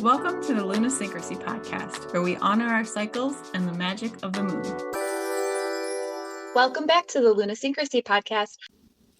Welcome to the Luna Syncrasy podcast, where we honor our cycles and the magic of the moon. Welcome back to the Luna Syncrasy podcast.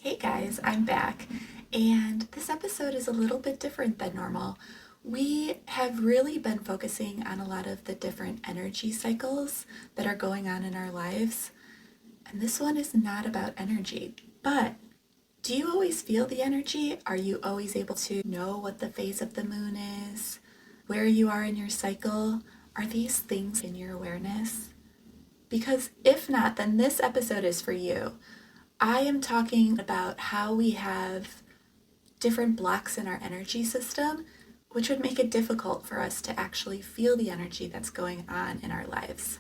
Hey guys, I'm back, and this episode is a little bit different than normal. We have really been focusing on a lot of the different energy cycles that are going on in our lives, and this one is not about energy, but do you always feel the energy? Are you always able to know what the phase of the moon is, where you are in your cycle? Are these things in your awareness? Because if not, then this episode is for you. I am talking about how we have different blocks in our energy system, which would make it difficult for us to actually feel the energy that's going on in our lives.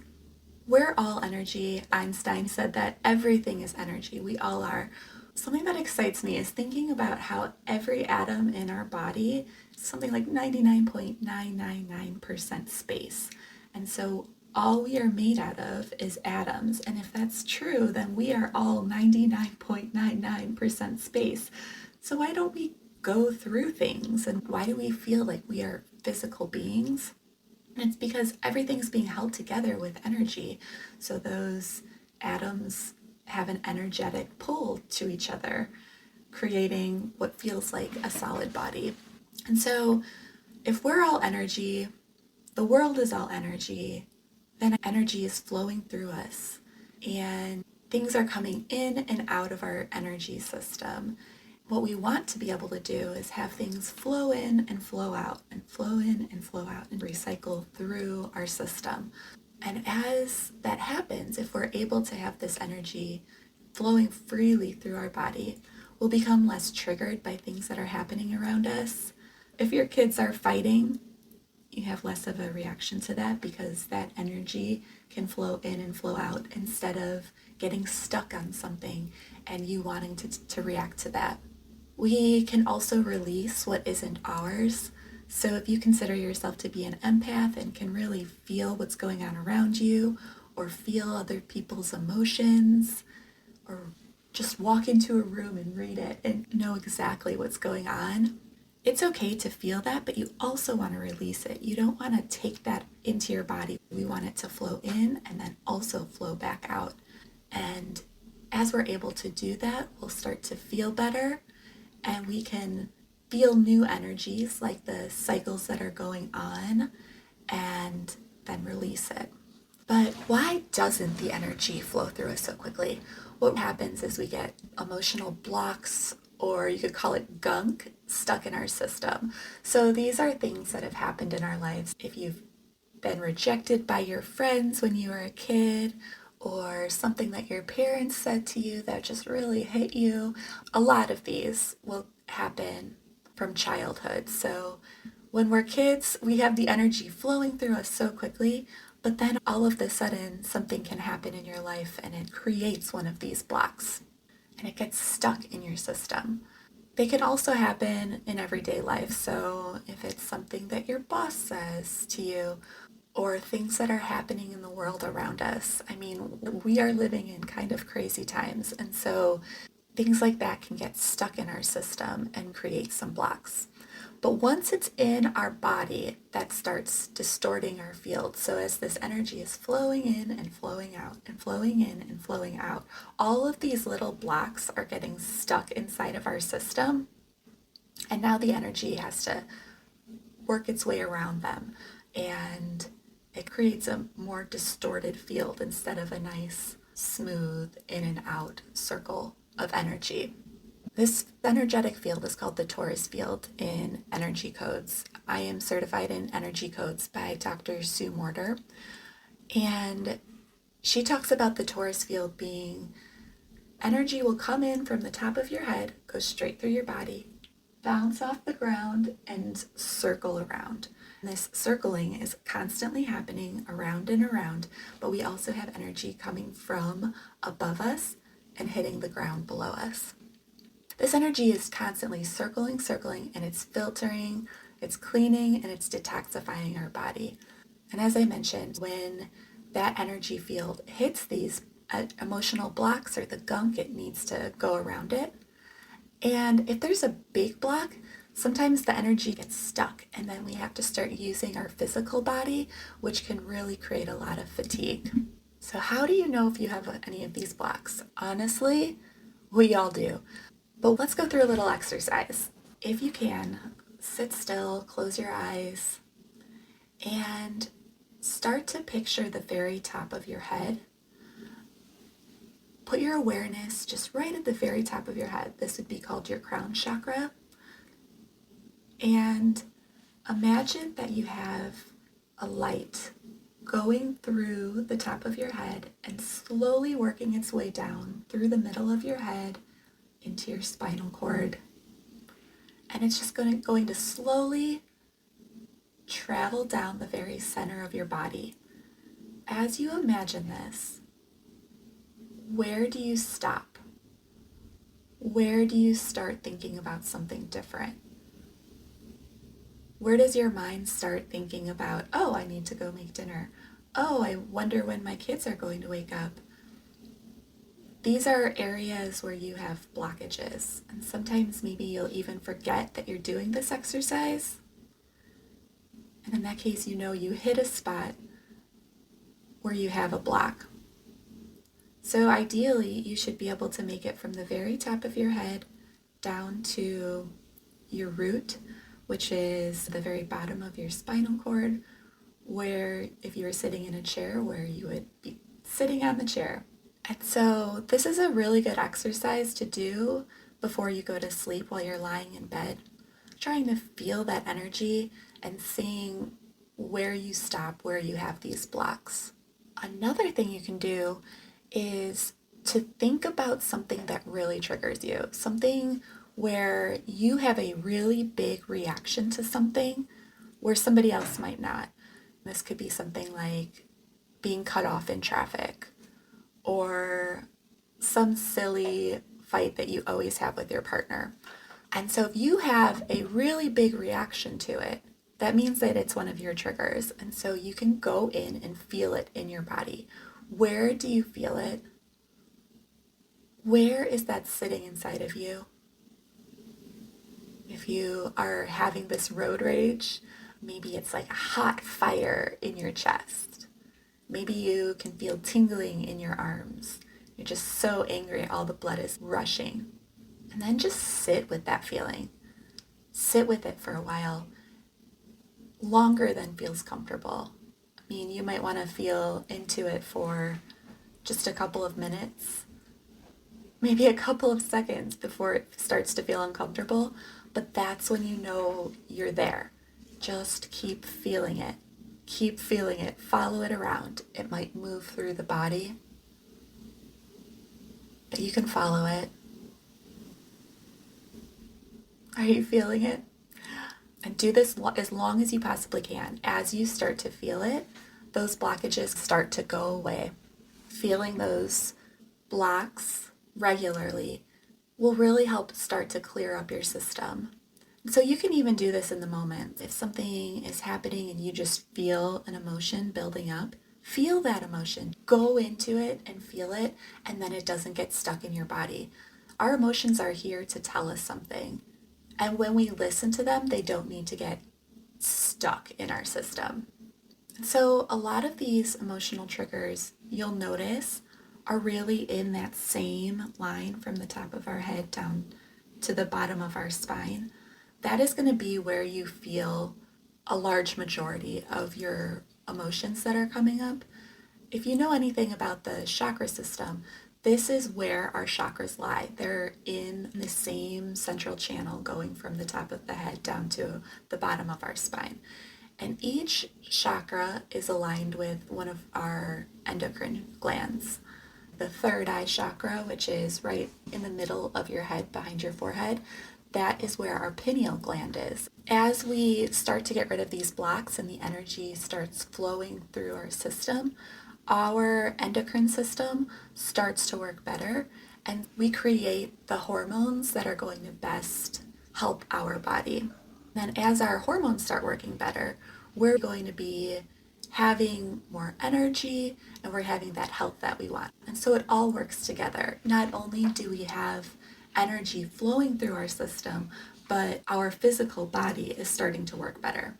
We're all energy. Einstein said that everything is energy. We all are. Something that excites me is thinking about how every atom in our body is something like 99.999% space. And so all we are made out of is atoms. And if that's true, then we are all 99.99% space. So why don't we go through things? And why do we feel like we are physical beings? And it's because everything's being held together with energy. So those atoms have an energetic pull to each other, creating what feels like a solid body. And so if we're all energy, the world is all energy, then energy is flowing through us and things are coming in and out of our energy system. What we want to be able to do is have things flow in and flow out and flow in and flow out and recycle through our system. And as that happens, if we're able to have this energy flowing freely through our body, we'll become less triggered by things that are happening around us. If your kids are fighting, you have less of a reaction to that because that energy can flow in and flow out instead of getting stuck on something and you wanting to react to that. We can also release what isn't ours. So if you consider yourself to be an empath and can really feel what's going on around you or feel other people's emotions or just walk into a room and read it and know exactly what's going on, it's okay to feel that, but you also want to release it. You don't want to take that into your body. We want it to flow in and then also flow back out. And as we're able to do that, we'll start to feel better and we can feel new energies like the cycles that are going on and then release it. But why doesn't the energy flow through us so quickly? What happens is we get emotional blocks, or you could call it gunk, stuck in our system. So these are things that have happened in our lives. If you've been rejected by your friends when you were a kid, or something that your parents said to you that just really hit you, a lot of these will happen from childhood. So when we're kids, we have the energy flowing through us so quickly, but then all of a sudden something can happen in your life and it creates one of these blocks and it gets stuck in your system. They can also happen in everyday life. So if it's something that your boss says to you or things that are happening in the world around us, I mean, we are living in kind of crazy times. And so things like that can get stuck in our system and create some blocks. But once it's in our body, that starts distorting our field. So as this energy is flowing in and flowing out and flowing in and flowing out, all of these little blocks are getting stuck inside of our system. And now the energy has to work its way around them. And it creates a more distorted field instead of a nice, smooth in and out circle of energy. This energetic field is called the torus field in energy codes. I am certified in energy codes by Dr. Sue Morter, and she talks about the torus field being energy will come in from the top of your head, go straight through your body, bounce off the ground, and circle around. And this circling is constantly happening around and around, but we also have energy coming from above us and hitting the ground below us. This energy is constantly circling, and it's filtering, it's cleaning, and it's detoxifying our body. And as I mentioned, when that energy field hits these emotional blocks or the gunk, it needs to go around it. And if there's a big block, sometimes the energy gets stuck and then we have to start using our physical body, which can really create a lot of fatigue. So how do you know if you have any of these blocks? Honestly, we all do. But let's go through a little exercise. If you can, sit still, close your eyes, and start to picture the very top of your head. Put your awareness just right at the very top of your head. This would be called your crown chakra. And imagine that you have a light going through the top of your head and slowly working its way down through the middle of your head into your spinal cord. And it's just going to slowly travel down the very center of your body. As you imagine this, where do you stop? Where do you start thinking about something different? Where does your mind start thinking about, oh, I need to go make dinner? Oh, I wonder when my kids are going to wake up. These are areas where you have blockages, and sometimes maybe you'll even forget that you're doing this exercise. And in that case, you know you hit a spot where you have a block. So ideally, you should be able to make it from the very top of your head down to your root, which is the very bottom of your spinal cord, where if you were sitting in a chair, where you would be sitting on the chair. And so this is a really good exercise to do before you go to sleep while you're lying in bed, trying to feel that energy and seeing where you stop, where you have these blocks. Another thing you can do is to think about something that really triggers you, something where you have a really big reaction to something where somebody else might not. This could be something like being cut off in traffic or some silly fight that you always have with your partner. And so if you have a really big reaction to it, that means that it's one of your triggers. And so you can go in and feel it in your body. Where do you feel it? Where is that sitting inside of you? If you are having this road rage, maybe it's like a hot fire in your chest. Maybe you can feel tingling in your arms. You're just so angry, all the blood is rushing. And then just sit with that feeling. Sit with it for a while, longer than feels comfortable. I mean, you might want to feel into it for just a couple of minutes, maybe a couple of seconds before it starts to feel uncomfortable, but that's when you know you're there. Just keep feeling it. Keep feeling it. Follow it around. It might move through the body, but you can follow it. Are you feeling it? And do this as long as you possibly can. As you start to feel it, those blockages start to go away. Feeling those blocks regularly will really help start to clear up your system. So you can even do this in the moment. If something is happening and you just feel an emotion building up, feel that emotion. Go into it and feel it, and then it doesn't get stuck in your body. Our emotions are here to tell us something. And when we listen to them, they don't need to get stuck in our system. So a lot of these emotional triggers, you'll notice, are really in that same line from the top of our head down to the bottom of our spine. That is going to be where you feel a large majority of your emotions that are coming up. If you know anything about the chakra system, this is where our chakras lie. They're in the same central channel going from the top of the head down to the bottom of our spine. And each chakra is aligned with one of our endocrine glands. The third eye chakra, which is right in the middle of your head behind your forehead, that is where our pineal gland is. As we start to get rid of these blocks and the energy starts flowing through our system, our endocrine system starts to work better, and we create the hormones that are going to best help our body. Then as our hormones start working better, we're going to be having more energy and we're having that health that we want. And so it all works together. Not only do we have energy flowing through our system, but our physical body is starting to work better.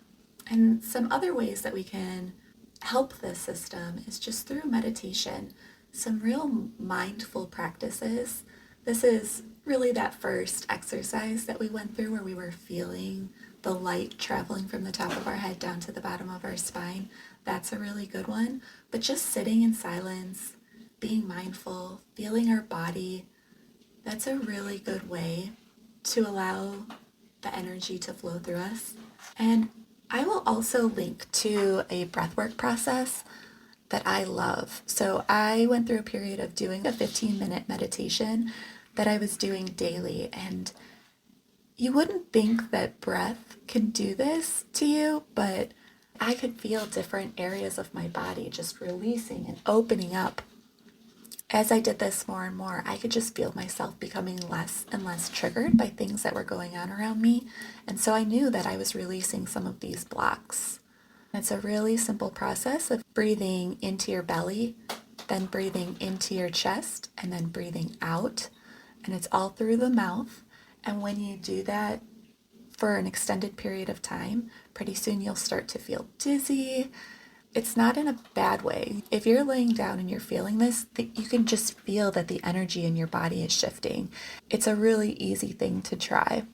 And some other ways that we can help this system is just through meditation, some real mindful practices. This is really that first exercise that we went through where we were feeling the light traveling from the top of our head down to the bottom of our spine. That's a really good one. But just sitting in silence, being mindful, feeling our body, that's a really good way to allow the energy to flow through us. And I will also link to a breathwork process that I love. So I went through a period of doing a 15-minute meditation that I was doing daily, and you wouldn't think that breath can do this to you, but I could feel different areas of my body just releasing and opening up. As I did this more and more, I could just feel myself becoming less and less triggered by things that were going on around me. And so I knew that I was releasing some of these blocks. It's a really simple process of breathing into your belly, then breathing into your chest, and then breathing out. And it's all through the mouth. And when you do that for an extended period of time, pretty soon you'll start to feel dizzy. It's not in a bad way. If you're laying down and you're feeling this, you can just feel that the energy in your body is shifting. It's a really easy thing to try.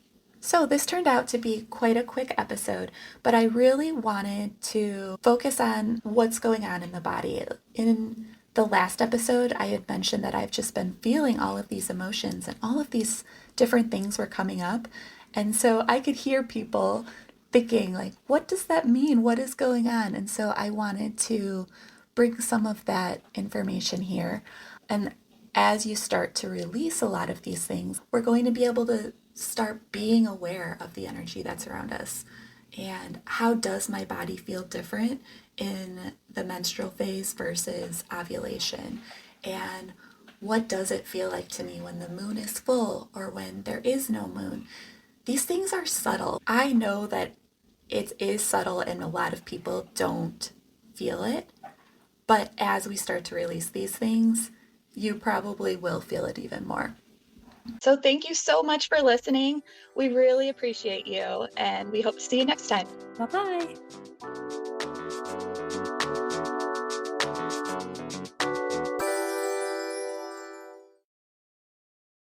So this turned out to be quite a quick episode, but I really wanted to focus on what's going on in the body. In the last episode, I had mentioned that I've just been feeling all of these emotions and all of these different things were coming up. And so I could hear people thinking like, what does that mean? What is going on? And so I wanted to bring some of that information here. And as you start to release a lot of these things, we're going to be able to start being aware of the energy that's around us. And how does my body feel different in the menstrual phase versus ovulation? And what does it feel like to me when the moon is full or when there is no moon? These things are subtle. I know that it is subtle and a lot of people don't feel it. But as we start to release these things, you probably will feel it even more. So thank you so much for listening. We really appreciate you, and we hope to see you next time. Bye-bye.